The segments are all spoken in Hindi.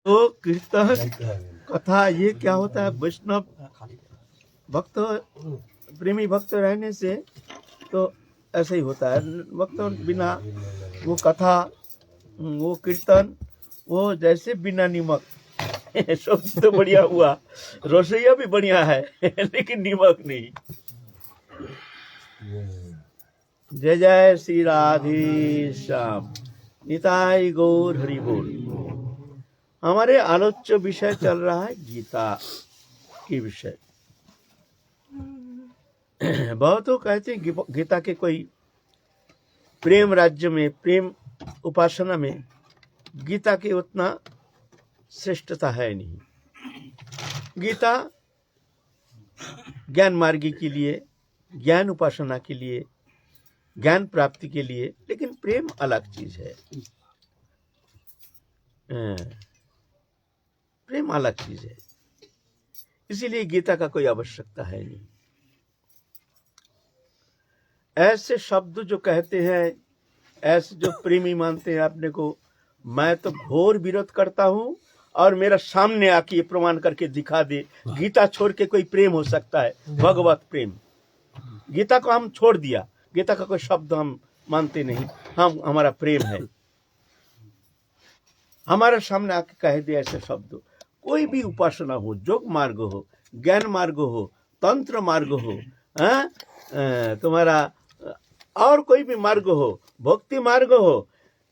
तो कीर्तन कथा ये क्या होता है, वैष्णव भक्त प्रेमी भक्त रहने से तो ऐसे ही होता है। भक्तों बिना वो कथा वो कीर्तन वो जैसे बिना नमक सब तो बढ़िया हुआ, रसोईया भी बढ़िया है लेकिन नमक नहीं। जय जय श्री राधे श्याम, निताई गौर हरि बोल। हमारे आलोच्य विषय चल रहा है गीता की विषय। बहुत लोग कहते हैं गीता के कोई प्रेम राज्य में, प्रेम उपासना में गीता की उतना श्रेष्ठता है नहीं। गीता ज्ञान मार्गी के लिए, ज्ञान उपासना के लिए, ज्ञान प्राप्ति के लिए, लेकिन प्रेम अलग चीज है। प्रेम अलग चीज है, इसीलिए गीता का कोई आवश्यकता है नहीं। ऐसे शब्द जो कहते हैं, ऐसे जो प्रेमी मानते हैं अपने को, मैं तो घोर विरोध करता हूं। और मेरा सामने आके ये प्रमाण करके दिखा दे गीता छोड़ के कोई प्रेम हो सकता है, भगवत प्रेम। गीता को हम छोड़ दिया, गीता का कोई शब्द हम मानते नहीं, हम हमारा प्रेम है। हमारे सामने आके कह दे ऐसे शब्द, कोई भी उपासना हो, योग मार्ग हो, ज्ञान मार्ग हो, तंत्र मार्ग हो, तुम्हारा और कोई भी मार्ग हो, भक्ति मार्ग हो,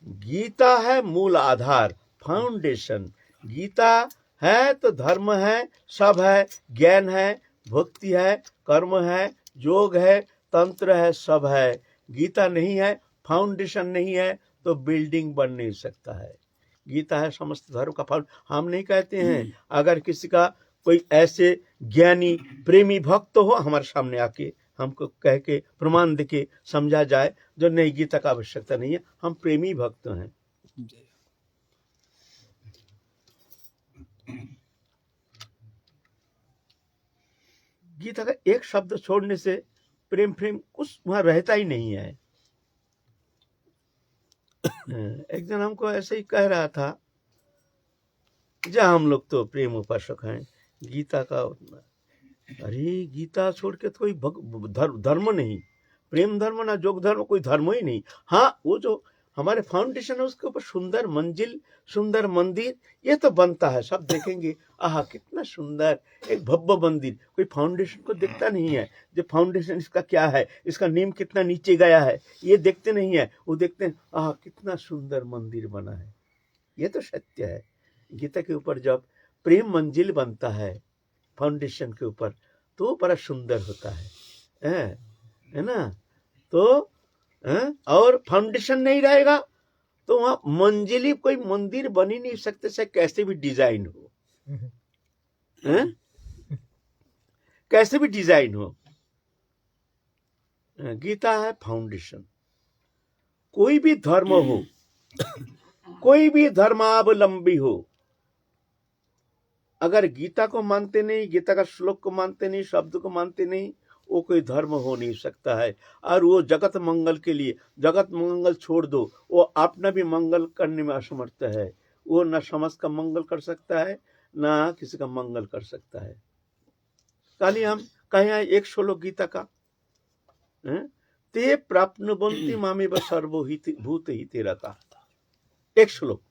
गीता है मूल आधार, फाउंडेशन। गीता है तो धर्म है, सब है, ज्ञान है, भक्ति है, कर्म है, योग है, तंत्र है, सब है। गीता नहीं है, फाउंडेशन नहीं है, तो बिल्डिंग बन नहीं सकता है। गीता है समस्त धर्म का फाउंड। हम नहीं कहते हैं, अगर किसी का कोई ऐसे ज्ञानी प्रेमी भक्त हो हमारे सामने आके हमको कह के प्रमाण देके समझा जाए जो नहीं गीता का आवश्यकता नहीं है, हम प्रेमी भक्त हैं। गीता का एक शब्द छोड़ने से प्रेम कुछ वहां रहता ही नहीं है। एक दिन हमको ऐसे ही कह रहा था, जहाँ हम लोग तो प्रेम उपासक हैं, गीता का उतना, अरे गीता छोड़ के तो कोई धर्म नहीं, प्रेम धर्म ना योग धर्म, कोई धर्म ही नहीं। हाँ, वो जो हमारे फाउंडेशन है उसके ऊपर सुंदर मंजिल, सुंदर मंदिर, ये तो बनता है, सब देखेंगे आहा कितना सुंदर एक भव्य मंदिर। कोई फाउंडेशन को देखता नहीं है, जो फाउंडेशन इसका क्या है, इसका नींव कितना नीचे गया है, ये देखते नहीं है। वो देखते हैं आहा कितना सुंदर मंदिर बना है। ये तो सत्य है। गीता के ऊपर जब प्रेम मंजिल बनता है फाउंडेशन के ऊपर, तो बड़ा सुंदर होता है ना। तो और फाउंडेशन नहीं रहेगा तो वहां मंजिली कोई मंदिर बन ही नहीं सकते, से कैसे भी डिजाइन हो, कैसे भी डिजाइन हो। गीता है फाउंडेशन। कोई भी धर्म हो, कोई भी धर्मावलंबी हो, अगर गीता को मानते नहीं, गीता का श्लोक को मानते नहीं, शब्द को मानते नहीं, वो कोई धर्म हो नहीं सकता है। और वो जगत मंगल के लिए, जगत मंगल छोड़ दो, वो अपना भी मंगल करने में असमर्थ है। वो न समाज का मंगल कर सकता है, ना किसी का मंगल कर सकता है। कल हम कहे एक श्लोक गीता का, ते प्राप्नुवन्ति मामेव सर्वभूत भूत ही तेरा का, एक श्लोक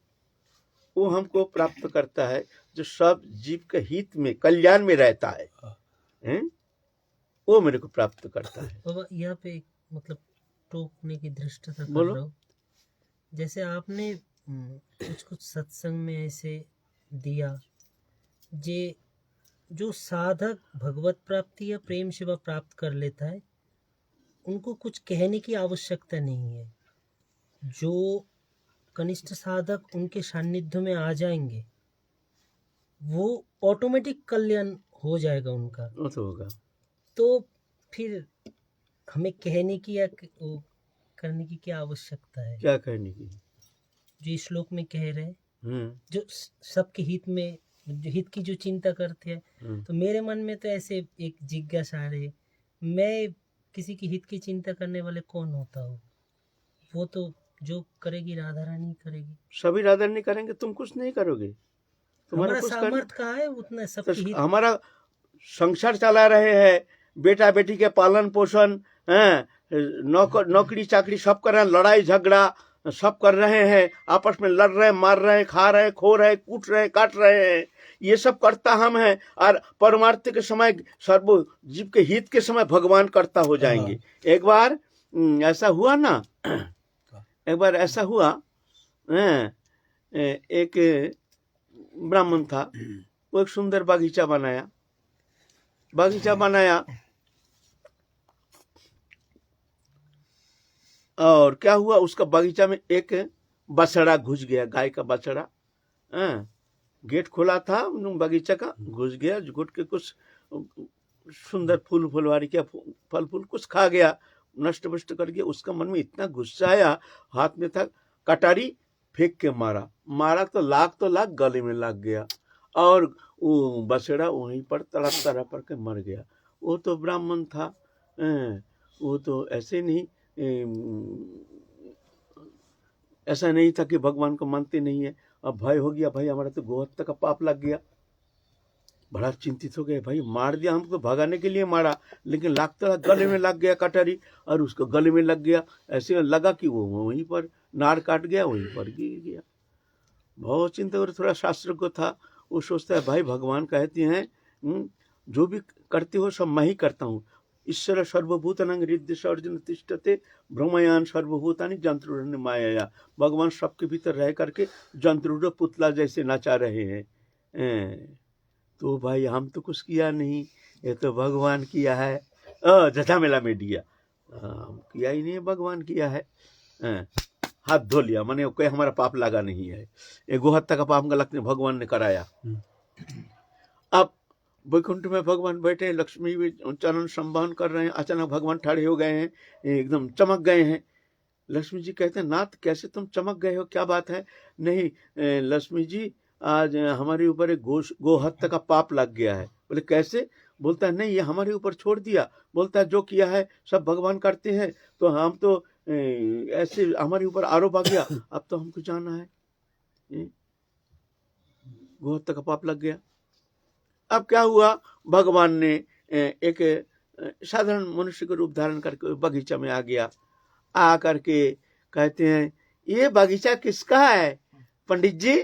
वो हमको प्राप्त करता है, जो सब जीव के हित में, कल्याण में रहता है, वो मेरे को प्राप्त करता है। बाबा यहाँ पे मतलब टोकने की दृष्टता कर बोलो। रहा हूँ, जैसे आपने कुछ कुछ सत्संग में ऐसे दिया, जे जो साधक भगवत प्राप्ति या प्रेम सेवा प्राप्त कर लेता है, उनको कुछ कहने की आवश्यकता नहीं है। जो कनिष्ठ साधक उनके सानिध्य में आ जाएंगे, वो ऑटोमेटिक कल्याण हो जाएगा उनका। वो तो होगा। तो फिर हमें कहने की या करने की क्या आवश्यकता है? क्या कहने की? जो इस श्लोक में कह रहे हैं, जो सबके हित में, जो हित की जो चिंता करते हैं, तो मेरे मन में तो ऐसे एक जिज्ञासा रहे, मैं किसी की हित की चिंता करने वाले कौन होता हूँ? वो तो जो करेगी राधा रानी करेगी। सभी राधा रानी करेंगे, तुम कुछ नहीं करोगे। तुम्हारा हमारा कुछ कर, सामर्थ कहाँ है उतना तो सबकी हित। हमारा संसार चला रहे हैं, बेटा बेटी के पालन पोषण, हैं, नौकरी चाकरी सब कर रहे हैं, लड़ाई झगड़ा सब कर रहे हैं, आपस में लड़ रहे हैं, मार रहे हैं, खा रहे हैं, खो रहे हैं, कूट रहे हैं, काट रहे हैं, ये सब करता हम हैं। और परमार्थ के समय सर्व जीव के हित के समय भगवान करता हो जाएंगे। एक बार ऐसा हुआ ना, एक बार ऐसा हुआ, एक ब्राह्मण था, वो एक सुंदर बगीचा बनाया और क्या हुआ, उसका बगीचा में एक बछड़ा घुस गया, गाय का बछड़ा। गेट खोला था बगीचा का, घुस गया, घुट के कुछ सुंदर फुलवारी क्या फल फूल कुछ खा गया, नष्ट भ्रष्ट कर गया। उसका मन में इतना गुस्सा आया, हाथ में था कटारी, फेंक के मारा तो लाख गले में लग गया और वो बछड़ा वहीं पर तड़प पर के मर गया। वो तो ब्राह्मण था, वो तो ऐसे नहीं, ऐसा नहीं था कि भगवान को मानते नहीं है। अब भय हो गया, भाई हमारा तो गोहत्या का पाप लग गया, बड़ा चिंतित हो गए, भाई मार दिया, हमको भगाने के लिए मारा, लेकिन लगता गले में लग गया कटारी, और उसको गले में लग गया, ऐसे लगा कि वो वहीं पर नार काट गया, वहीं पर गिर गया। बहुत चिंता और थोड़ा शास्त्र को था, वो सोचता है भाई भगवान कहते हैं जो भी करते हो सब मैं ही करता हूँ, ईश्वर सर्वभूतानां हृदय अर्जुन तिष्ठते ब्रह्मयान सर्वभूतानि जंतुरण्य माया। भगवान सबके भीतर रह करके जंतुर पुतला जैसे नचा रहे हैं। तो भाई हम तो कुछ किया नहीं, ये तो भगवान किया है। जथा मेला में दिया, हम किया ही नहीं है, भगवान किया है। हाथ धो लिया, माने कोई हमारा पाप लगा नहीं है, ये गोहत्या का पाप गलत नहीं, भगवान ने कराया। अब वैकुंठ में भगवान बैठे, लक्ष्मी भी चरण संभान कर रहे हैं, अचानक भगवान खड़े हो गए हैं, एकदम चमक गए हैं। लक्ष्मी जी कहते हैं नाथ कैसे तुम चमक गए हो, क्या बात है? नहीं लक्ष्मी जी आज हमारे ऊपर एक गोहत्या का पाप लग गया है। बोले कैसे? बोलता है नहीं ये हमारे ऊपर छोड़ दिया, बोलता है जो किया है सब भगवान करते हैं, तो हम तो ऐसे हमारे ऊपर आरोप आ गया, अब तो हमको जाना है, गोहत्या का पाप लग गया। अब क्या हुआ, भगवान ने एक साधारण मनुष्य को रूप धारण करके बगीचा में आ गया। आ करके कहते हैं ये बगीचा किसका है पंडित जी?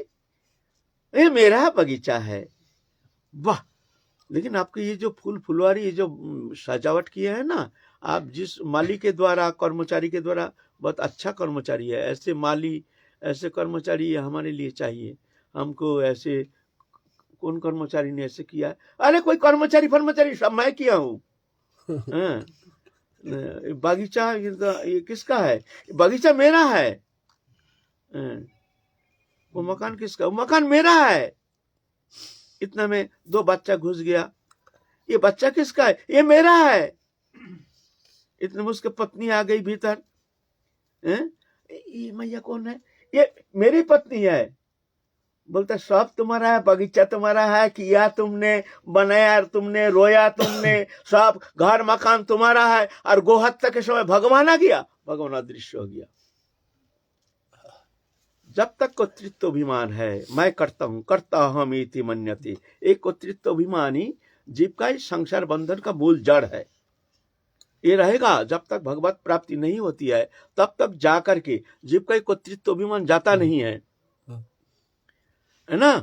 ये मेरा बगीचा है। वाह, लेकिन आपके ये जो फूल फुलवारी, ये जो सजावट किए है ना, आप जिस माली के द्वारा, कर्मचारी के द्वारा, बहुत अच्छा कर्मचारी है, ऐसे माली ऐसे कर्मचारी हमारे लिए चाहिए। हमको ऐसे कौन कर्मचारी ने ऐसे किया है? अरे कोई कर्मचारी सब मैं किया हूँ। बगीचा ये किसका है? बगीचा मेरा है। वो मकान किसका? वो मकान मेरा है। इतना में दो बच्चा घुस गया, ये बच्चा किसका है? ये मेरा है। इतने में उसकी पत्नी आ गई भीतर, ये मैया कौन है? ये मेरी पत्नी है। बोलता सब तुम्हारा है, बगीचा तुम्हारा है, किया तुमने, बनाया तुमने, रोया तुमने, सब घर मकान तुम्हारा है, और गोहत्या के समय भगवान आ गया, भगवान अदृश्य हो गया। जब तक कर्तृत्व अभिमान है, मैं करता हूं, करता हम इति मन्यते, एक कर्तृत्व अभिमानी जीव का इस संसार बंधन का मूल जड़ है। ये रहेगा जब तक भगवत प्राप्ति नहीं होती है, तब तक जाकर के जीव का कर्तृत्व अभिमान जाता नहीं है ना।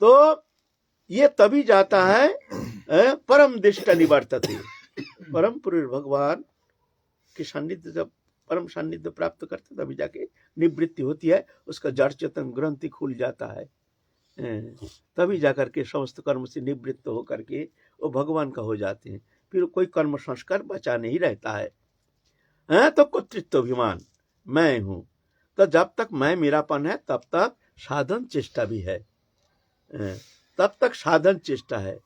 तो ये तभी जाता है परम दिष्ट निवर्तते, परम पुरुष भगवान के सान्निध्य, जब परम सान्निध्य प्राप्त करते तभी जाके निवृत्ति होती है, उसका जड़ चेतन ग्रंथि खुल जाता है, तभी जाकर के समस्त कर्म से निवृत्त होकर के वो भगवान का हो जाते हैं। फिर कोई कर्म संस्कार बचा नहीं रहता है। तो कर्तृत्व अभिमान मैं हूं, तो जब तक मैं मेरापन है तब तक साधन चेष्टा भी है, तब तक साधन चेष्टा है,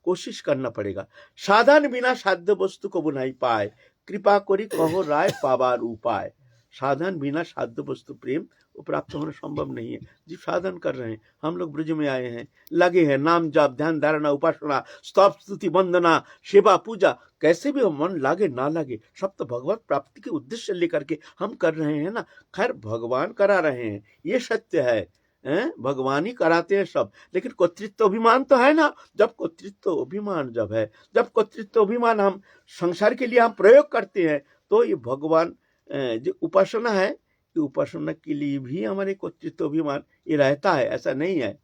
कोशिश करना पड़ेगा। साधन बिना साध्य वस्तु को बुनाई पाए, कृपा करी कहो राय पावार उपाय। साधन बिना साध्य वस्तु प्रेम वो प्राप्त होना संभव नहीं है। जी साधन कर रहे हैं, हम लोग ब्रज में आए हैं, लगे हैं, नाम जाप ध्यान धारणा उपासना स्तव स्तुति वंदना सेवा पूजा, कैसे भी मन लागे ना लागे, सब तो भगवत प्राप्ति के उद्देश्य लेकर के हम कर रहे हैं ना। खैर भगवान करा रहे हैं, ये सत्य है, भगवान ही कराते हैं सब, लेकिन कर्तृत्व अभिमान तो है ना। जब कर्तृत्व अभिमान जब है, जब कर्तृत्व अभिमान हम संसार के लिए हम प्रयोग करते हैं, तो ये भगवान जो उपासना है, ये उपासना के लिए भी हमारे कर्तृत्व अभिमान ये रहता है, ऐसा नहीं है।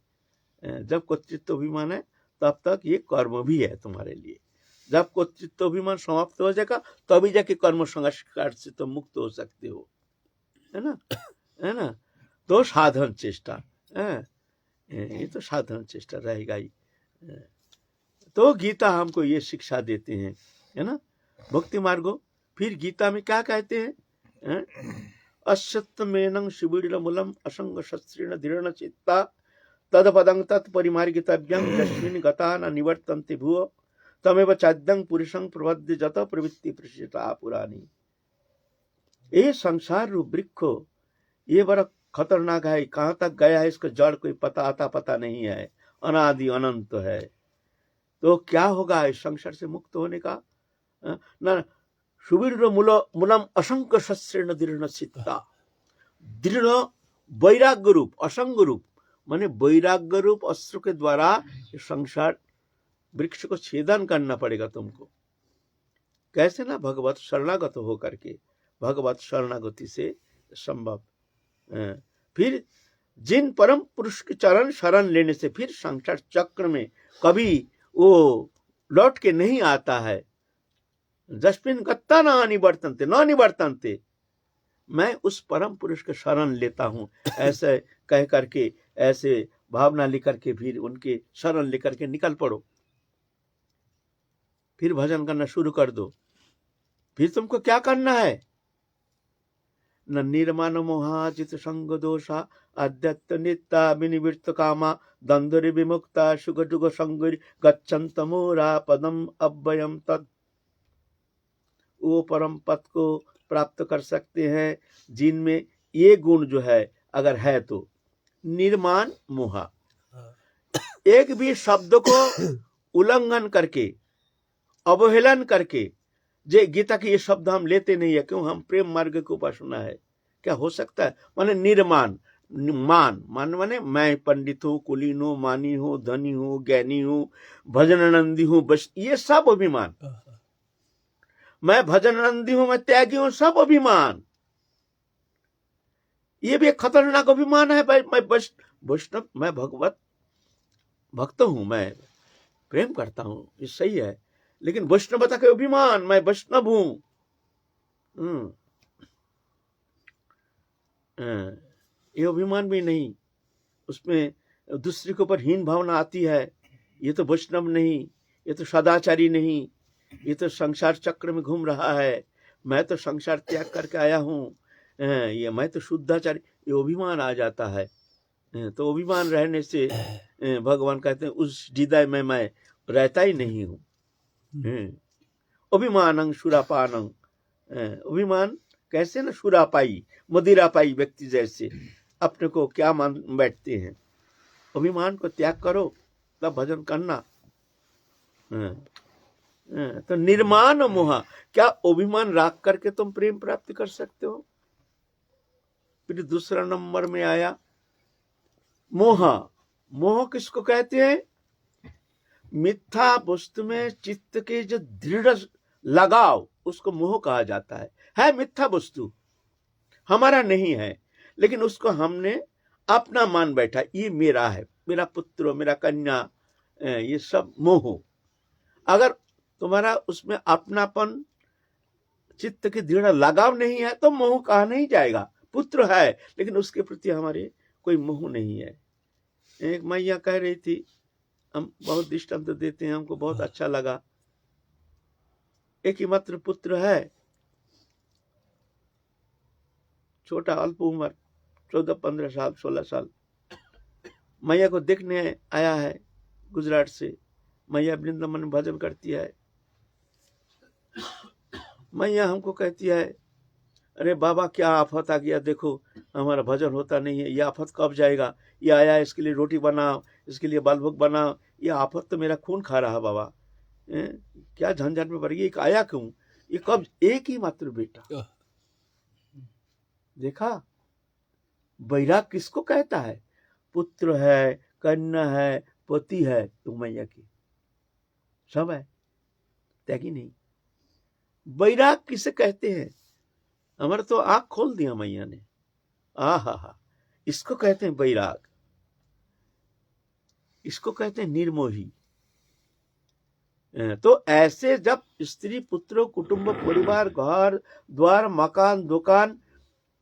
जब कर्तृत्व अभिमान है तब तक ये कर्म भी है तुम्हारे लिए। जब कर्तृत्व अभिमान समाप्त हो जाएगा तभी जाके कर्म संस्कार से तुम मुक्त हो सकते हो, है ना, है ना। तो साधन चेष्टा, ये तो साधन चेष्टा रहेगा ही। तो गीता हमको ये शिक्षा देते हैं, है ना, भक्ति मार्गो। फिर गीता में क्या कहते हैं? अश्वत्थमेनं शिबिरमूलम असंग शस्त्रेण दृढ़ चित्ता तदपदं तत्परिमार्गितव्यं यस्मिन् गता न निवर्तन्ते भुवो तमेव चाद्यं पुरुषं प्रवद्य जत प्रवृत्ति प्रसिता पुरानी। ये संसार रूप वृक्ष ये बड़ा खतरनाक है, कहाँ तक गया है इसका जड़ कोई पता नहीं है, अनादि अनंत है। तो क्या होगा इस संसार से मुक्त होने का? न सुवीर मूलम असंख्य शस्त्रेण दृढ़ चित्ता, दृढ़ वैराग्य रूप, असंग रूप माने वैराग्य रूप अस्त्र के द्वारा संसार वृक्ष को छेदन करना पड़ेगा तुमको। कैसे? ना भगवत शरणागत होकर के, भगवत शरणागति से संभव। फिर जिन परम पुरुष के चरण शरण लेने से फिर संसार चक्र में कभी वो लौट के नहीं आता है। जस्मिन गत्ता न निवर्तनते, मैं उस परम पुरुष के शरण लेता हूँ, ऐसे कह करके, ऐसे भावना लेकर के फिर उनके शरण लेकर के निकल पड़ो, फिर भजन करना शुरू कर दो। फिर तुमको क्या करना है? न निर्माण मोहाजित संग दोषा अध्यत्त नित्या विनिवृत्त कामा द्वंद्व विमुक्ता सुख दुख संग गच्छन्त मोरा पदम अव्ययम तत्। वो परम पद को प्राप्त कर सकते हैं जिनमें ये गुण जो है अगर है तो। निर्माण मोहा, एक भी शब्द को उल्लंघन करके, अवहेलन करके, जे गीता के ये शब्द हम लेते नहीं है, क्यों? हम प्रेम मार्ग की उपासना है। क्या हो सकता है? माने निर्माण, मान माने मैं पंडित हूँ, कुलीन हूँ, मानी हूँ, धनी हूँ, ज्ञानी हूँ, भजनानंदी हूँ, बस ये सब अभिमान। मैं भजनानंदी हूँ, मैं त्यागी हूँ, सब अभिमान। ये भी एक खतरनाक अभिमान है। भाई मैं वैष्णव, मैं भगवत भक्त हूँ, मैं प्रेम करता हूँ, ये सही है, लेकिन वैष्णवता के अभिमान, मैं वैष्णव हूँ, ये अभिमान भी नहीं। उसमें दूसरे के ऊपर हीन भावना आती है, ये तो वैष्णव नहीं, ये तो सदाचारी नहीं, ये तो संसार चक्र में घूम रहा है, मैं तो संसार त्याग करके आया हूँ, ये मैं तो शुद्धाचारी, ये अभिमान आ जाता है। तो अभिमान रहने से भगवान कहते हैं उस हृदय में मैं रहता ही नहीं हूँ। अभिमानं सुरापानं, अभिमान कैसे? ना सुरापाई, मदिरापाई व्यक्ति जैसे अपने को क्या मान बैठते हैं। अभिमान को त्याग करो तब भजन करना। तो निर्माण मोह, क्या अभिमान रख करके तुम प्रेम प्राप्त कर सकते हो? फिर दूसरा नंबर में आया मोह। मोह किसको कहते हैं? मिथ्या वस्तु में चित्त के जो दृढ़ लगाव, उसको मोह कहा जाता है मिथ्या वस्तु, हमारा नहीं है, लेकिन उसको हमने अपना मान बैठा, ये मेरा है, मेरा पुत्र, मेरा कन्या, ये सब मोह। अगर तुम्हारा उसमें अपनापन, चित्त की दृढ़ लगाव नहीं है तो मोह कहा नहीं जाएगा। पुत्र है लेकिन उसके प्रति हमारे कोई मोह नहीं है। एक मैया कह रही थी, हम बहुत दृष्टांत देते हैं, हमको बहुत अच्छा लगा। एक ही मात्र पुत्र है, छोटा, अल्प उम्र, 14-15 साल, 16 साल। मैया को देखने आया है गुजरात से। मैया वृंदावन में भजन करती है। मैया हमको कहती है, अरे बाबा क्या आफत आ गया, देखो हमारा भजन होता नहीं है, ये आफत कब जाएगा? ये आया है, इसके लिए रोटी बनाओ, इसके लिए बाल भोग बनाओ, ये आफत तो मेरा खून खा रहा बाबा, क्या झंझट में पड़ गई, आया क्यों? ये कब? एक ही मात्र बेटा। देखा वैराग किसको कहता है? पुत्र है, कन्या है, पति है, तो मैया की सब है, त्यागी नहीं। वैराग किसे कहते हैं? हमारे तो आंख खोल दिया मैया ने। हा, इसको कहते हैं वैराग, इसको कहते हैं निर्मोही। तो ऐसे जब स्त्री पुत्र कुटुंब परिवार घर द्वार मकान दुकान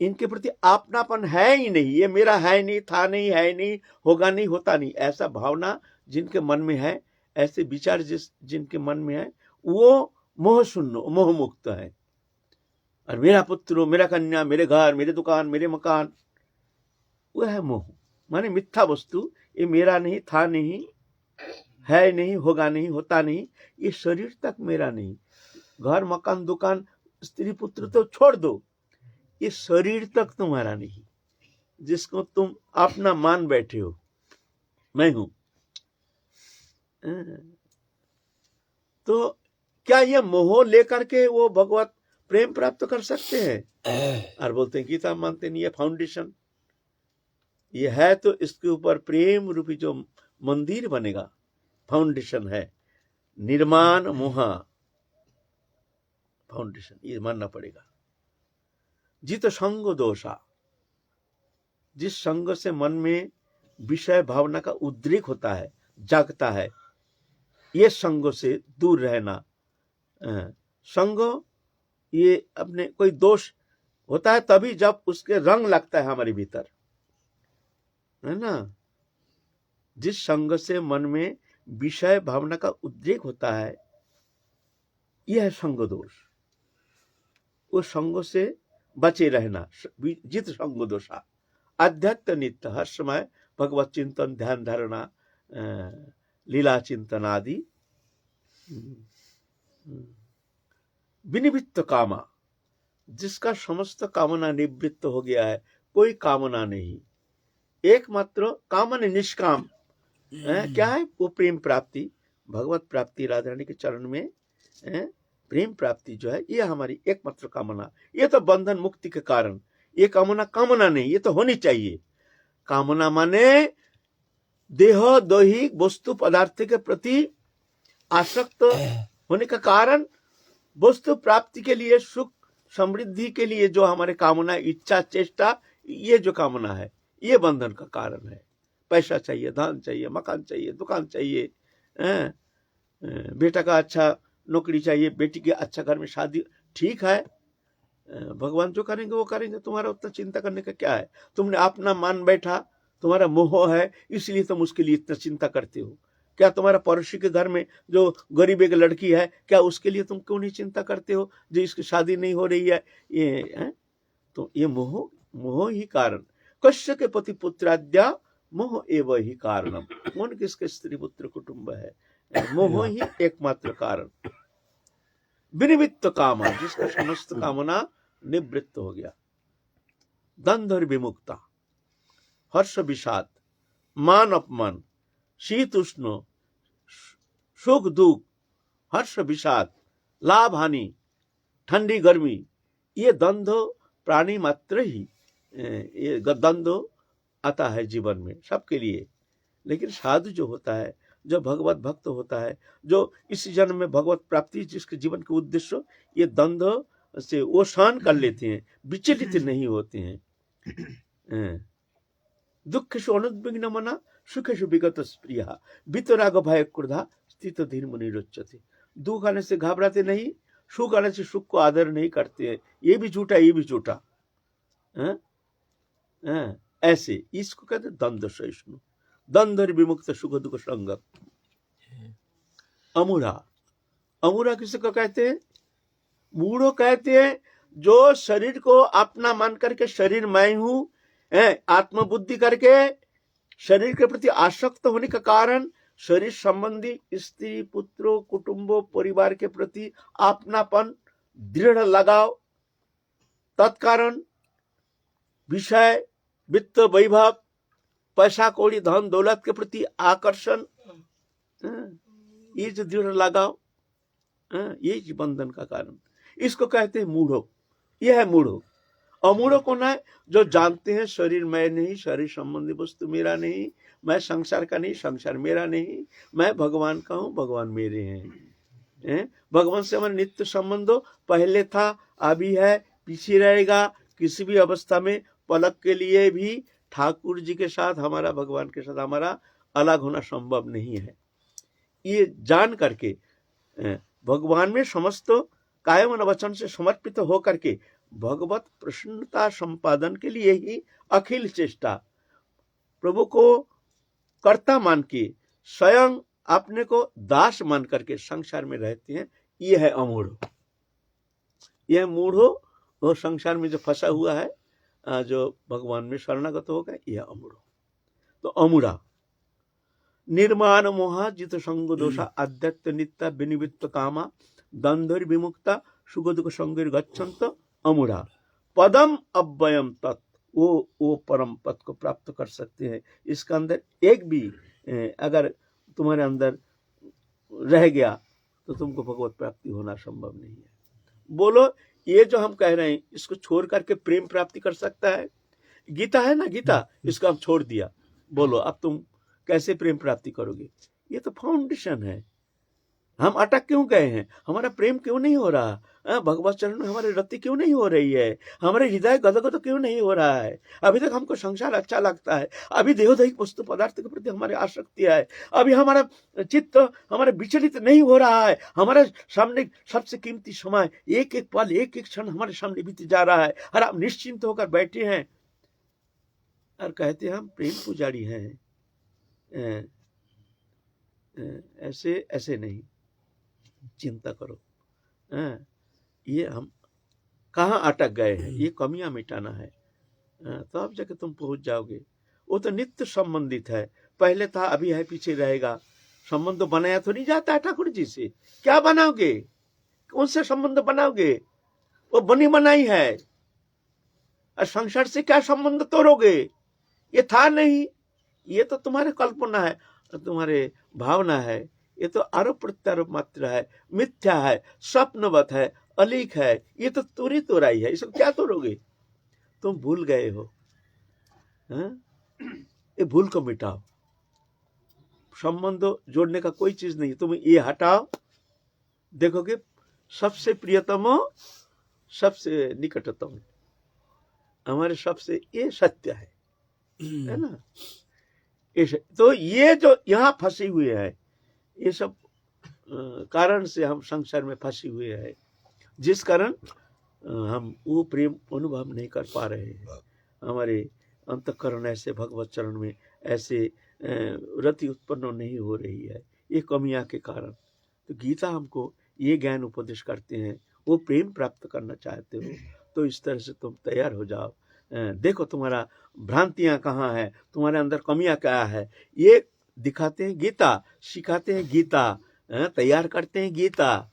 इनके प्रति अपनापन है ही नहीं, ये मेरा है नहीं, था नहीं, है नहीं, होगा नहीं, होता नहीं, ऐसा भावना जिनके मन में है, ऐसे विचार जिनके मन में है, वो मोह शून्य मोह मुक्त है। और मेरा पुत्र, मेरा कन्या, मेरे घर, मेरे दुकान, मेरे मकान, वो है मोह, माने मिथ्या वस्तु। ये मेरा नहीं, था नहीं, है नहीं, होगा नहीं, होता नहीं, ये शरीर तक मेरा नहीं। घर मकान दुकान स्त्री पुत्र तो छोड़ दो, ये शरीर तक तुम्हारा नहीं, जिसको तुम अपना मान बैठे हो मैं हूं। तो क्या ये मोह लेकर के वो भगवत प्रेम प्राप्त कर सकते हैं? और बोलते हैं गीता मानते नहीं, ये फाउंडेशन ये है, तो इसके ऊपर प्रेम रूपी जो मंदिर बनेगा, फाउंडेशन है, निर्माण मोहा फाउंडेशन, ये मानना पड़ेगा। जित संग दोषा, जिस संग से मन में विषय भावना का उद्रेक होता है, जागता है, ये संग से दूर रहना। संग ये अपने कोई दोष होता है तभी जब उसके रंग लगता है हमारे भीतर, है ना। जिस संग से मन में विषय भावना का उद्रेक होता है, यह है संग दोष। वो संग से बचे रहना, जित संग दोषा। अध्यात्म नित्य, हर समय भगवत चिंतन, ध्यान धारणा, लीला चिंतन आदि। विनिवृत्त कामा, जिसका समस्त कामना निवृत्त हो गया है, कोई कामना नहीं, एकमात्र कामना निष्काम क्या है? वो प्रेम प्राप्ति, भगवत प्राप्ति, राधा रानी के चरण में प्रेम प्राप्ति जो है, ये हमारी एकमात्र कामना। ये तो बंधन मुक्ति के कारण, ये कामना नहीं, ये तो होनी चाहिए। कामना माने देह दैहिक वस्तु पदार्थ के प्रति आसक्त होने का कारण, वस्तु प्राप्ति के लिए, सुख समृद्धि के लिए जो हमारे कामना, इच्छा, चेष्टा, ये जो कामना है, ये बंधन का कारण है। पैसा चाहिए, धन चाहिए, मकान चाहिए, दुकान चाहिए, बेटा का अच्छा नौकरी चाहिए, बेटी के अच्छा घर में शादी, ठीक है, भगवान जो करेंगे वो करेंगे, तुम्हारा उतना चिंता करने का क्या है? तुमने अपना मान बैठा, तुम्हारा मोह है, इसलिए तुम उसके लिए इतना चिंता करते हो। क्या तुम्हारा पड़ोसी के घर में जो गरीब एक लड़की है, क्या उसके लिए तुम क्यों नहीं चिंता करते हो जो इसकी शादी नहीं हो रही है? ये तो ये मोह ही कारण। कश्य के पति पुत्राद्या मोह एवं ही कारणम। कौन किसके स्त्री पुत्र कुटुंब है? मोह ही एकमात्र कारण। विनिवृत्त कामा, जिसका समस्त कामना निवृत्त हो गया। द्वंद्व और विमुक्ता, हर्ष विषाद, मान अपमान, शीत उष्ण, सुख दुख, हर्ष विषाद, लाभ हानि, ठंडी गर्मी, ये द्वंद्व प्राणी मात्र ही, ये द्वंद्व आता है जीवन में सबके लिए। लेकिन साधु जो होता है, जो भगवत भक्त होता है, जो इस जन्म में भगवत प्राप्ति जिसके जीवन के उद्देश्य, ये द्वंद्व से वो सहन कर लेते हैं, विचलित नहीं होते हैं। दुखेषु अनुद्विग्न मना, सुखेषु विगत स्प्रिया, वितराग भय क्रोधा स्थित धीर मुनि रुच्यते। दुख आने से घबराते नहीं, सुख आने से सुख को आदर नहीं करते हैं, ये भी झूठा, ये भी झूठा, ऐसे इसको कहते द्वंद्व सहिष्णु। द्वंद्व विमुक्त सुख दुख संगत। अमूढ़ा, अमूढ़ा किसको कहते हैं? मूढ़ो कहते हैं जो शरीर को अपना मान करके, शरीर मैं हूं, आत्मबुद्धि करके शरीर के प्रति आसक्त होने का कारण, शरीर संबंधी स्त्री पुत्रों कुटुंबों परिवार के प्रति अपनापन, दृढ़ लगाव, तत्कारण विषय, वित्त, वैभव, पैसा कौड़ी, धन दौलत के प्रति आकर्षण, ये जो दृढ़ लगाव, ये बंधन का कारण, इसको कहते हैं मूढ़ो। यह है मूढ़ो। अमूढ़ कौन है? जो जानते हैं शरीर मैं नहीं, शरीर संबंधी वस्तु मेरा नहीं, मैं संसार का नहीं, संसार मेरा नहीं, मैं भगवान का हूँ, भगवान मेरे हैं। भगवान से हमारा नित्य संबंध हो, पहले था, अभी है, पीछे रहेगा। किसी भी अवस्था में पलक के लिए भी ठाकुर जी के साथ, हमारा भगवान के साथ हमारा अलग होना संभव नहीं है। ये जान करके भगवान में समस्त कायम और वचन से समर्पित हो करके भगवत प्रसन्नता संपादन के लिए ही अखिल चेष्टा, प्रभु को कर्ता मान के स्वयं अपने को दास मान करके संसार में रहते हैं। ये है अमूढ़। यह मूढ़ो वो संसार में जो फंसा हुआ है, जो भगवान में शरणागत हो गया, यह अमूढ़। तो अमूढ़ा निर्माण मोहा जित संग दोषा आध्यात्म नित्य विनिवृत्त कामा द्वंद्व विमुक्ता सुख दुख संगीर गच्छन्त अमूढ़ा पदम अव्ययम तत्, वो परम पद को प्राप्त कर सकते हैं। इसका अंदर एक भी अगर तुम्हारे अंदर रह गया तो तुमको भगवत प्राप्ति होना संभव नहीं है। बोलो, ये जो हम कह रहे हैं इसको छोड़ करके प्रेम प्राप्ति कर सकता है? गीता है ना, गीता, इसको हम छोड़ दिया, बोलो अब तुम कैसे प्रेम प्राप्ति करोगे? ये तो फाउंडेशन है। हम अटक क्यों गए हैं? हमारा प्रेम क्यों नहीं हो रहा? भगवत चरण में हमारी रति क्यों नहीं हो रही है? हमारे हृदय गदगद क्यों नहीं हो रहा है? अभी तक हमको संसार अच्छा लगता है, अभी देहोदैहिक वस्तु पदार्थ के प्रति हमारी आसक्ति है, अभी हमारा चित्त हमारा विचलित नहीं हो रहा है। हमारे सामने सबसे कीमती समय, एक एक पल, एक एक क्षण हमारे सामने बीत जा रहा है, और आप निश्चिंत होकर बैठे हैं और कहते हैं हम प्रेम पुजारी हैं। ऐसे ऐसे नहीं, चिंता करो। ये हम कहाँ अटक गए हैं, ये कमियां मिटाना है, तो अब जाके तुम पहुंच जाओगे। वो तो नित्य संबंधित है, पहले था, अभी है, पीछे रहेगा। संबंध बनाया तो नहीं जाता है ठाकुर जी से। क्या बनाओगे? कौन से संबंध बनाओगे? वो बनी बनाई है। और संसार से क्या संबंध तोड़ोगे? ये था नहीं, ये तो तुम्हारे कल्पना है, तुम्हारे भावना है। ये तो आरोप प्रत्यारोप मात्र है, मिथ्या है, स्वप्नवत है, अलीक है। ये तो तोरी तोराई है, इसको क्या तोड़ोगे? तुम भूल गए हो। ये भूल को मिटाओ। संबंध जोड़ने का कोई चीज नहीं, तुम ये हटाओ, देखोगे सबसे प्रियतम हो, सबसे निकटतम हमारे सबसे ये सत्य है ना। तो ये जो यहाँ फंसे हुए हैं, ये सब कारण से हम संसार में फंसे हुए हैं, जिस कारण हम वो प्रेम अनुभव नहीं कर पा रहे हैं। हमारे अंतःकरण ऐसे भगवत चरण में ऐसे रति उत्पन्न नहीं हो रही है, ये कमियां के कारण। तो गीता हमको ये ज्ञान उपदेश करते हैं। वो प्रेम प्राप्त करना चाहते हो तो इस तरह से तुम तैयार हो जाओ। देखो तुम्हारा भ्रांतियां कहाँ है, तुम्हारे अंदर कमियां क्या है, ये दिखाते हैं गीता, सिखाते हैं गीता, तैयार करते हैं गीता।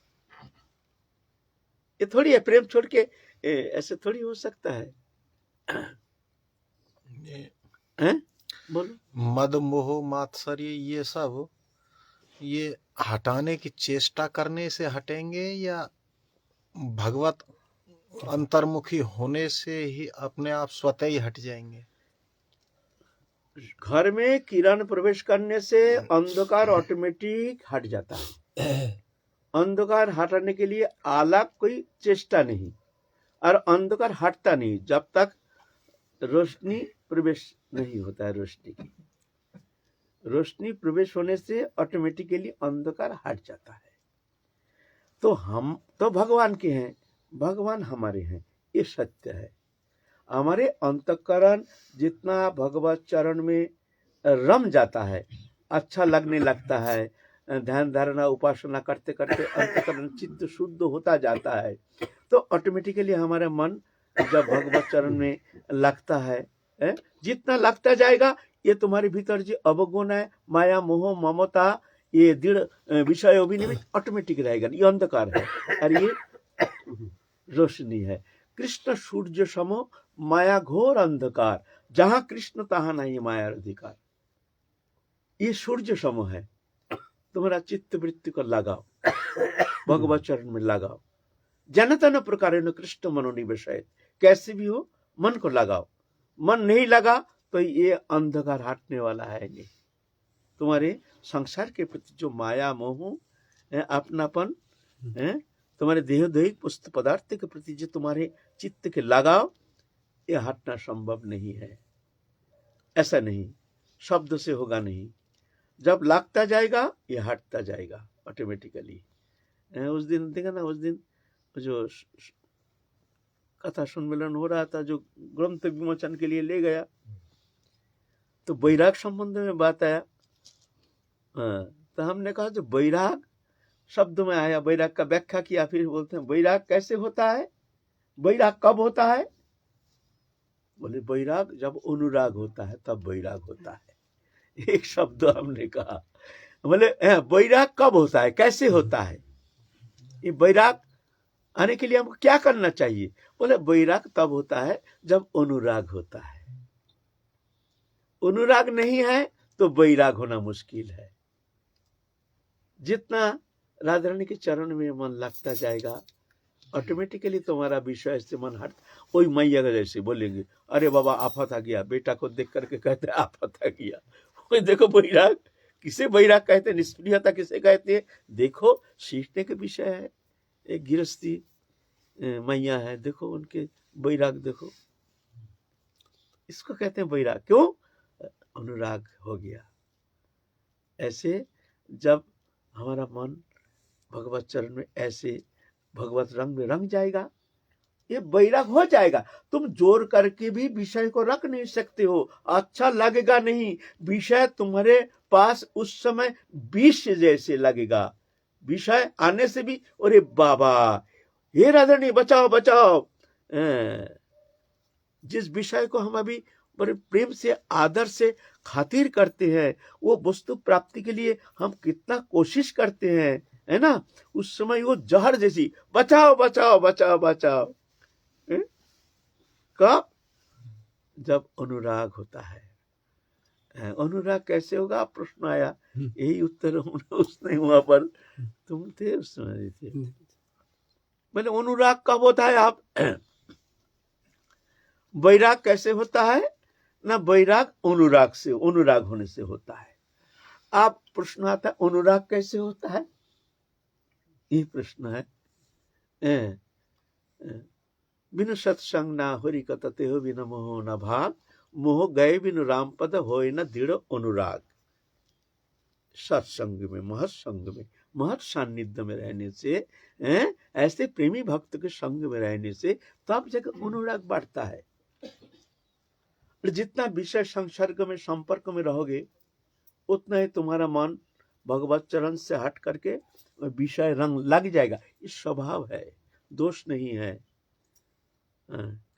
ये थोड़ी है प्रेम छोड़ के ऐसे थोड़ी हो सकता है। बोलो। मद मोह मात्सर्य ये सब, ये हटाने की चेष्टा करने से हटेंगे या भगवत अंतर्मुखी होने से ही अपने आप स्वतः ही हट जाएंगे? घर में किरण प्रवेश करने से अंधकार ऑटोमेटिक हट जाता है। अंधकार हटाने के लिए अलग कोई चेष्टा नहीं, और अंधकार हटता नहीं जब तक रोशनी प्रवेश नहीं होता है। रोशनी प्रवेश होने से ऑटोमेटिकली अंधकार हट जाता है। तो हम तो भगवान के हैं, भगवान हमारे हैं, ये सत्य है। हमारे अंतःकरण जितना भगवत चरण में रम जाता है, अच्छा लगने लगता है, ध्यान धारणा उपासना करते करते अंतःकरण चित्त शुद्ध होता जाता है, तो ऑटोमेटिकली हमारा मन जब भगवत चरण में लगता है, जितना लगता जाएगा, ये तुम्हारे भीतर जो अवगुण है, माया मोह ममता, ये दृढ़ विषय अभिनिवेश ऑटोमेटिक रहेगा। ये अंधकार है और ये रोशनी है। कृष्ण सूर्य समो माया घोर अंधकार, जहां कृष्ण तहां नहीं माया अधिकार। ये सूर्य समो है। तुम्हारा चित्त वृत्ति को लगाओ, भगवत चरण में लगाओ। जनतन प्रकार कृष्ण मनोनिवेश, कैसे भी हो मन को लगाओ। मन नहीं लगा तो ये अंधकार हटने वाला है नहीं। तुम्हारे संसार के प्रति जो माया मोह अपनापन है, तुम्हारे देहोदैहिक पुस्त पदार्थ के प्रति जो तुम्हारे चित्त के लगाव, ये हटना संभव नहीं है। ऐसा नहीं, शब्द से होगा नहीं। जब लगता जाएगा ये हटता जाएगा ऑटोमेटिकली। उस दिन देखा ना, उस दिन जो कथा सम्मेलन हो रहा था, जो ग्रंथ विमोचन के लिए ले गया, तो वैराग संबंध में बात आया। तो हमने कहा जो वैराग शब्द में आया, वैराग का व्याख्या किया। फिर बोलते हैं वैराग कैसे होता है, वैराग कब होता है? बोले वैराग जब अनुराग होता है तब वैराग होता है। एक शब्द हमने कहा। बोले वैराग कब होता है, कैसे होता है? ये वैराग आने के लिए हमको क्या करना चाहिए? बोले वैराग तब होता है जब अनुराग होता है। अनुराग नहीं है तो वैराग होना मुश्किल है। जितना राधा रानी के चरण में मन लगता जाएगा, ऑटोमेटिकली तुम्हारा विषय से मन हट। वही मैया जैसे बोलेंगे, अरे बाबा आफत आ गया, बेटा को देख करके कहते हैं आफत आ गया। वही देखो वैराग किसे वैराग कहते हैं, निष्क्रियता किसे कहते हैं? देखो सीखने के विषय है। एक गृहस्थी मैया है, देखो उनके वैराग देखो, इसको कहते हैं वैराग। क्यों? अनुराग हो गया। ऐसे जब हमारा मन भगवत चरण में ऐसे भगवत रंग में रंग जाएगा, ये वैराग हो जाएगा। तुम जोर करके भी विषय को रख नहीं सकते हो, अच्छा लगेगा नहीं। विषय तुम्हारे पास उस समय विष जैसे लगेगा। विषय आने से भी अरे बाबा हे राधा रानी बचाओ बचाओ। जिस विषय को हम अभी बड़े प्रेम से आदर से खातिर करते हैं, वो वस्तु प्राप्ति के लिए हम कितना कोशिश करते हैं, है ना? उस समय वो जहर जैसी बचाओ बचाओ बचाओ बचाओ। कब? जब अनुराग होता है। अनुराग कैसे होगा प्रश्न आया, यही उत्तर उसने वहां पर तुम थे उस समय थे। मैंने अनुराग कब होता है? आप वैराग कैसे होता है ना? वैराग अनुराग से, अनुराग होने से होता है। आप प्रश्न आता अनुराग कैसे होता है, ये प्रश्न है। बिनु सत्संग ना हरि कतते हो बिनु मोह न भाग, मोह गए बिनु राम पद होए न दृढ़ अनुराग। सत्संग में, महत्संग में, महत सान्निध्य में रहने से, ऐसे प्रेमी भक्त के संग में रहने से तब जगह अनुराग बढ़ता है। जितना विषय संसर्ग में, संपर्क में रहोगे, उतना ही तुम्हारा मन भगवत चरण से हट करके विषय रंग लग जाएगा। ये स्वभाव है, दोष नहीं है।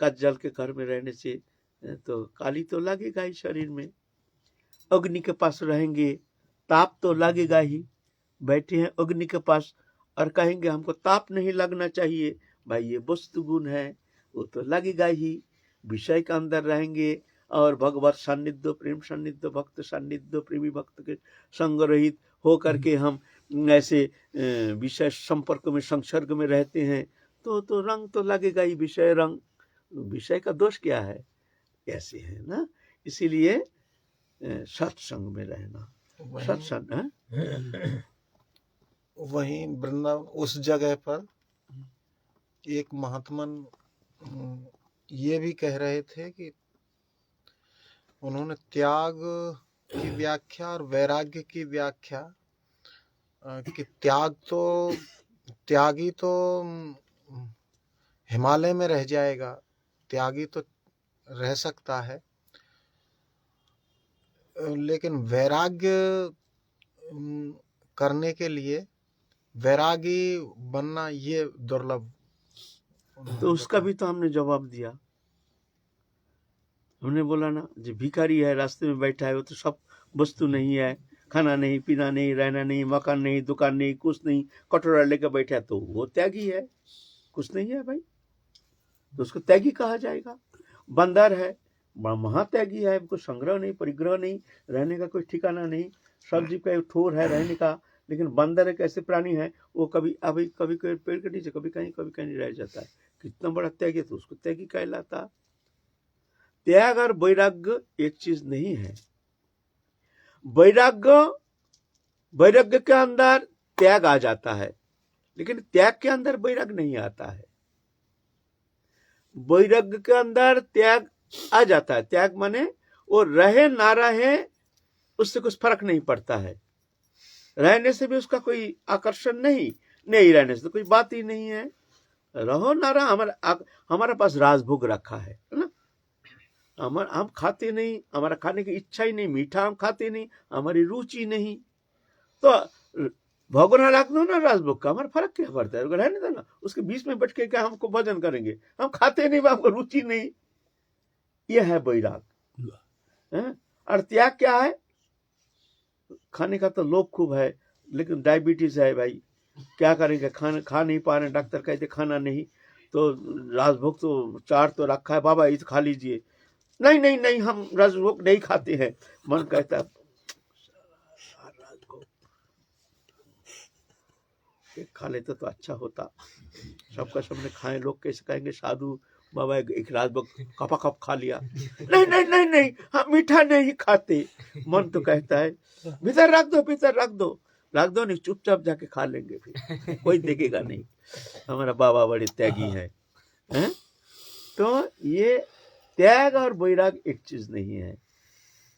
कज्जल के घर में रहने से तो काली तो लगेगा ही शरीर में। अग्नि के पास रहेंगे ताप तो लगेगा ही। बैठे हैं अग्नि के पास और कहेंगे हमको ताप नहीं लगना चाहिए, भाई ये वस्तु गुण है, वो तो लगेगा ही। विषय के अंदर रहेंगे और भगवत सान्निध्य, प्रेम सान्निध्य, भक्त सान्निध्य, प्रेमी भक्त के संग रहित हो करके हम ऐसे विषय संपर्क में, संसर्ग में रहते हैं, तो रंग तो लगेगा ही, विषय रंग। विषय का दोष क्या है? ऐसे है ना। इसीलिए सत्संग में रहना, सत्संग। वहीं वृंदावन उस जगह पर एक महात्मन ये भी कह रहे थे कि उन्होंने त्याग की व्याख्या और वैराग्य की व्याख्या कि त्यागी तो हिमालय में रह जाएगा, त्यागी तो रह सकता है, लेकिन वैराग्य करने के लिए वैरागी बनना ये दुर्लभ। तो उसका भी तो हमने जवाब दिया। हमने बोला ना, जो भिखारी है रास्ते में बैठा है, वो तो सब वस्तु नहीं है, खाना नहीं, पीना नहीं, रहना नहीं, मकान नहीं, दुकान नहीं, कुछ नहीं, कटोरा लेकर बैठा है, तो वो त्यागी है। कुछ नहीं है भाई, तो उसको त्यागी कहा जाएगा। बंदर है, महात्यागी है, कुछ संग्रह नहीं, परिग्रह नहीं, रहने का कोई ठिकाना नहीं, सब जीव का एक ठोर है रहने का। लेकिन बंदर एक ऐसे प्राणी है, वो कभी पेड़ के नीचे, कभी कहीं रह जाता है। कितना बड़ा त्यागी, तो उसको त्यागी कहलाता। त्याग और वैराग्य एक चीज नहीं है। वैराग्य वैराग्य के अंदर त्याग आ जाता है, लेकिन त्याग के अंदर वैराग्य नहीं आता है। वैराग्य के अंदर त्याग आ जाता है। त्याग माने वो रहे ना रहे उससे कुछ फर्क नहीं पड़ता है। रहने से भी उसका कोई आकर्षण नहीं, नहीं रहने से तो कोई बात ही नहीं है। रहो ना रहो, हमारे पास राजभोग रखा है ना, हम खाते नहीं, हमारा खाने की इच्छा ही नहीं, मीठा हम खाते नहीं, हमारी रुचि नहीं, तो भगवान रख दो ना राजभोग का, हमारा फर्क क्या पड़ता है? रहने दो ना, उसके बीच में बैठ के क्या हमको भजन करेंगे? हम खाते नहीं, हमको रुचि नहीं। यह है वैराग। और त्याग क्या है? खाने का तो लोभ खूब है, लेकिन डायबिटीज है भाई, क्या करेंगे? खाना खा नहीं पा रहे, डॉक्टर कहते खाना नहीं, तो राजभोग तो 4 तो रखा है, बाबा ये तो खा लीजिए। नहीं नहीं नहीं, हम राजभोग नहीं खाते हैं। मन कहता है राजभोग एक खा लेते तो अच्छा होता, सबका सबने खाए, लोग कैसे कहेंगे साधु बाबा एक राजभोग कपा कप खा लिया। नहीं नहीं नहीं नहीं, हम मीठा नहीं खाते। मन तो कहता है भीतर रख दो, भीतर रख दो, रख दो नहीं, चुपचाप जाके खा लेंगे, फिर कोई देखेगा नहीं। हमारा बाबा बड़े त्यागी हैं। तो ये त्याग और वैराग एक चीज नहीं है।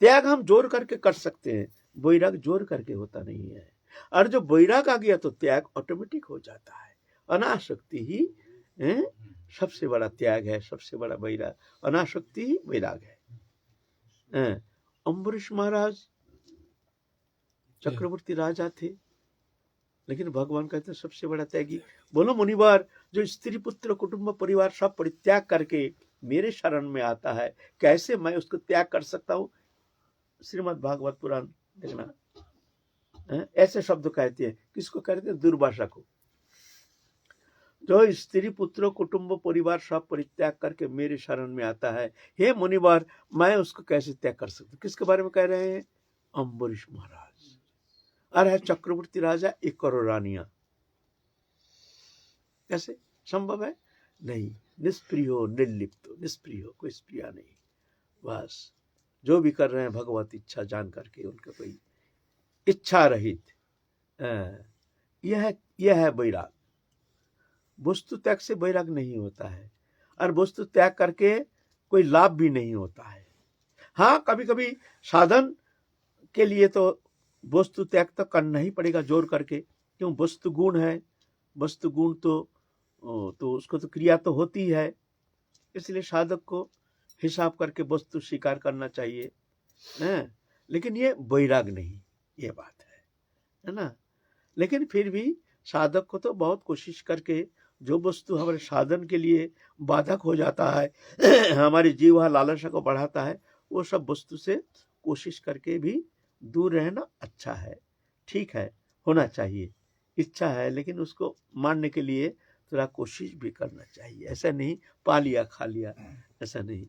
त्याग हम जोर करके कर सकते हैं, वैराग जोर करके होता नहीं है। और जब वैराग आ गया तो त्याग ऑटोमेटिक हो जाता है। अनासक्ति ही सबसे बड़ा त्याग है, सबसे बड़ा वैराग, अनासक्ति ही वैराग है। अम्बरीश महाराज चक्रवर्ती राजा थे, लेकिन भगवान कहते हैं सबसे बड़ा त्यागी। बोलो मुनिवर, जो स्त्री पुत्र कुटुंब परिवार सब परित्याग करके मेरे शरण में आता है, कैसे मैं उसको त्याग कर सकता हूँ? श्रीमद् भागवत पुराण देखना, ऐसे शब्द कहते हैं। किसको कहते हैं? दुर्वासा को। जो स्त्री पुत्र कुटुंब परिवार सब परित्याग करके मेरे शरण में आता है, हे मुनिवर, मैं उसको कैसे त्याग कर सकता हूँ? किसके बारे में कह रहे हैं? अम्बरीश महाराज। और है चक्रवर्ती राजा, 1 करोड़ रानियां। कैसे संभव है? नहीं, निष्प्रिय हो, निर्लिप्त हो, निष्प्रिय हो, कोई स्प्रिया नहीं, बस जो भी कर रहे हैं भगवत इच्छा जान करके, उनके कोई इच्छा रहित। यह है वैराग। वस्तु त्याग से वैराग नहीं होता है, और वस्तु त्याग करके कोई लाभ भी नहीं होता है। हाँ, कभी कभी साधन के लिए तो वस्तु त्याग तो करना ही पड़ेगा जोर करके, क्यों? वस्तु गुण है, वस्तु गुण तो उसको तो क्रिया तो होती है, इसलिए साधक को हिसाब करके वस्तु स्वीकार करना चाहिए। लेकिन ये वैराग नहीं, ये बात है ना। लेकिन फिर भी साधक को तो बहुत कोशिश करके जो वस्तु हमारे साधन के लिए बाधक हो जाता है, हमारी जीवा लालसा को बढ़ाता है, वो सब वस्तु से कोशिश करके भी दूर रहना अच्छा है, ठीक है, होना चाहिए। इच्छा है, लेकिन उसको मानने के लिए थोड़ा कोशिश भी करना चाहिए। ऐसा नहीं पा लिया खा लिया, ऐसा नहीं।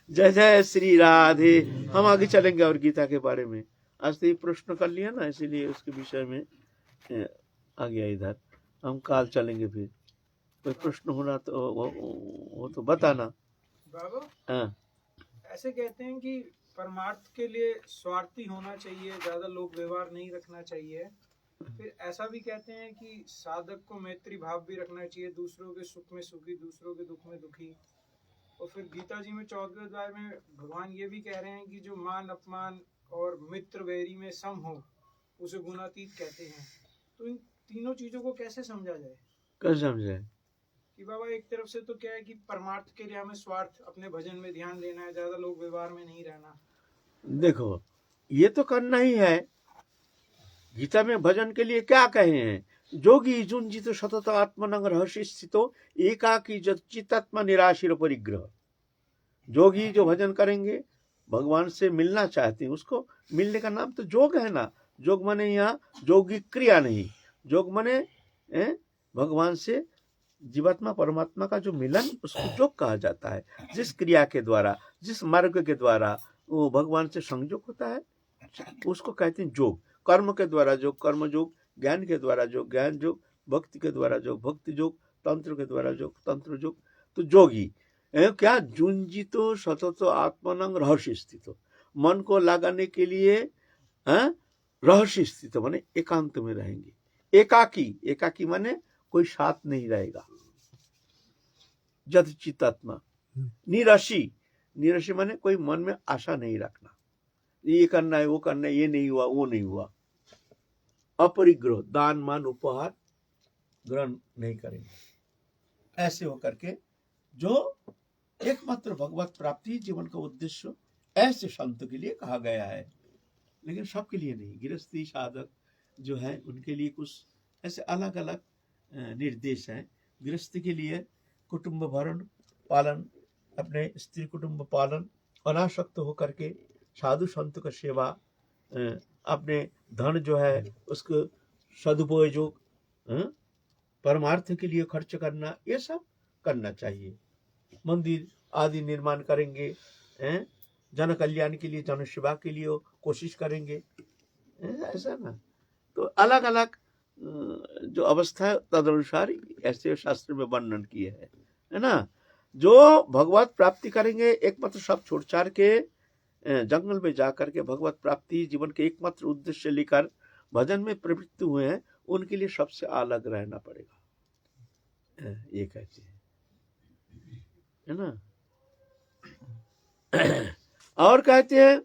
जय जय श्री राधे। हम आगे चलेंगे और गीता के बारे में। आज तो ये प्रश्न कर लिया ना, इसीलिए उसके विषय में आ गया इधर। हम काल चलेंगे, फिर कोई प्रश्न होना तो वो तो बताना। बाबा, हाँ, ऐसे कहते हैं कि परमार्थ के लिए स्वार्थी होना चाहिए, ज्यादा लोक व्यवहार नहीं रखना चाहिए। फिर ऐसा भी कहते हैं कि साधक को मैत्री भाव भी रखना चाहिए, दूसरों के सुख में सुखी, दूसरों के दुख में दुखी। और फिर गीता जी में 14वें अध्याय में भगवान ये भी कह रहे हैं कि जो मान अपमान और मित्र वैरी में सम हो, उसे गुणातीत कहते हैं। तो इन तीनों चीजों को कैसे समझा जाए? कैसे समझे? कि बाबा एक तरफ से तो क्या है कि परमार्थ के लिए हमें स्वार्थ, अपने भजन में ध्यान देना है, ज्यादा लोक व्यवहार में नहीं रहना। देखो, ये तो करना ही है। गीता में भजन के लिए क्या कहे हैं? जोगी जुंजित सतत आत्मनंग रहस्य स्थितो एकाकी चित्तात्मा निराशीर परिग्रह। जोगी जो भजन करेंगे, भगवान से मिलना चाहते हैं, उसको मिलने का नाम तो जोग है ना। जोग माने यहाँ जोगी क्रिया नहीं, जोग माने भगवान से जीवात्मा परमात्मा का जो मिलन, उसको जोग कहा जाता है। जिस क्रिया के द्वारा, जिस मार्ग के द्वारा वो भगवान से संयोग होता है, उसको कहते हैं जोग। कर्म के द्वारा जोग कर्म जोग, ज्ञान के द्वारा जोग ज्ञान जोग, भक्ति के द्वारा जोग भक्ति जोग, तंत्र के द्वारा जोग तंत्र जोग। तो जोगी क्या जुंजितो सततो आत्मनंग रहस्य स्थितो, मन को लगाने के लिए रहस्य स्थित माने एकांत में रहेंगे। एकाकी, एकाकी माने कोई साथ नहीं रहेगा। जद चित्तात्मा। निराशी, निराशी माने कोई मन में आशा नहीं रखना, ये करना है वो करना है, ये नहीं हुआ वो नहीं हुआ। अपरिग्रह, दान मान उपहार ग्रहण नहीं करेंगे। ऐसे होकर के जो एकमात्र भगवत प्राप्ति जीवन का उद्देश्य ऐसे संत के लिए कहा गया है, लेकिन सबके लिए नहीं। गृहस्थी साधक जो है उनके लिए कुछ ऐसे अलग अलग निर्देश हैं। गृहस्थी के लिए कुटुंब भरण पालन, अपने स्त्री कुटुंब पालन, अनासक्त होकर के साधु संत का सेवा, अपने धन जो है उसको सदुपयोग, परमार्थ के लिए खर्च करना, ये सब करना चाहिए। मंदिर आदि निर्माण करेंगे, जन कल्याण के लिए, जन सेवा के लिए कोशिश करेंगे, ऐसा ना। तो अलग अलग जो अवस्था है तदनुसार ऐसे शास्त्र में वर्णन किए है ना। जो भगवत प्राप्ति करेंगे, एकमात्र सब छोड़ छाड़ के जंगल में जाकर के भगवत प्राप्ति जीवन के एकमात्र उद्देश्य लेकर भजन में प्रवृत्त हुए हैं, उनके लिए सबसे अलग रहना पड़ेगा, ये कहते हैं, है ना। और कहते हैं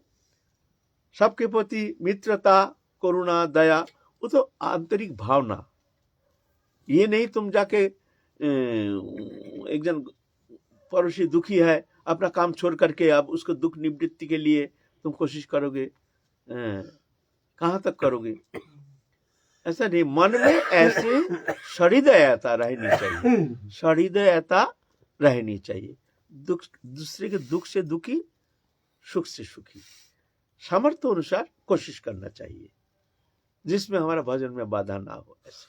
सबके प्रति मित्रता, करुणा, दया, वो तो आंतरिक भावना। ये नहीं तुम जाके एक जन पड़ोसी दुखी है, अपना काम छोड़ करके अब उसको दुख निवृत्ति के लिए तुम कोशिश करोगे, कहाँ तक करोगे? ऐसा नहीं। मन में ऐसे सहृदयता रहनी चाहिए, सहृदयता रहनी चाहिए। दुख, दूसरे के दुख से दुखी, सुख से सुखी, सामर्थ्य अनुसार कोशिश करना चाहिए, जिसमें हमारा भजन में बाधा ना हो। ऐसे